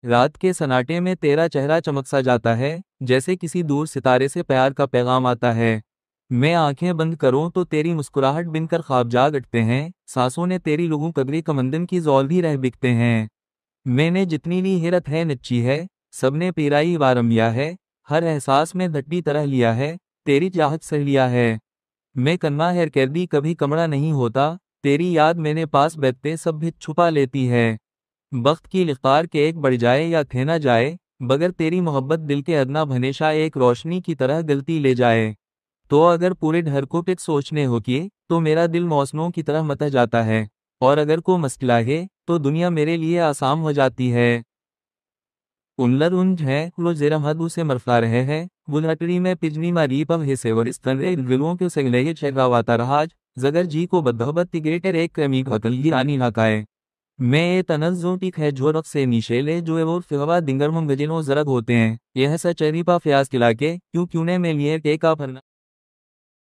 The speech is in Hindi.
रात के सन्नाटे में तेरा चेहरा चमक सा जाता है, जैसे किसी दूर सितारे से प्यार का पैगाम आता है। मैं आंखें बंद करूं तो तेरी मुस्कुराहट बिनकर ख्वाब जाग उठते हैं, सांसों ने तेरी लुगों कदरी कमंदन की जौल भी रह बिकते हैं। मैंने जितनी ली हिरत है नच्ची है, सबने पीराई वारमिया है, हर एहसास में धट्टी तरह लिया है, तेरी चाहत सह लिया है। मैं कन्ना है कैदी कभी कमरा नहीं होता, तेरी याद मैंने पास बैठते सब भी छुपा लेती है। बख्त की लिखार के एक बढ़ जाए या थे ना जाए, बगर तेरी मोहब्बत दिल के अदना हमेशा एक रोशनी की तरह गलती ले जाए। तो अगर पूरे घर को पिच सोचने हो कि तो मेरा दिल मौसमों की तरह मत जाता है, और अगर को मसला है तो दुनिया मेरे लिए आसाम हो जाती है। उल्लर उंज है लो जेरम हद उसे मरफा रहे हैं, बुलहटरी में पिजनी मारी पव हिसे और इस तरह दिलों के सगले चेहरावाता रहा जगर जी को बदहबत तिगेटर एक क्रमी घतल ही रानी नाकाए। मैं ये तनज़्ज़ो टिक है जो रख से नीशेले जो वो फिवा दिंगर हम गजिनो जरग होते हैं, यह सचरीपा फ्याज खिला के क्यों क्यों ने में लिए के का भरना।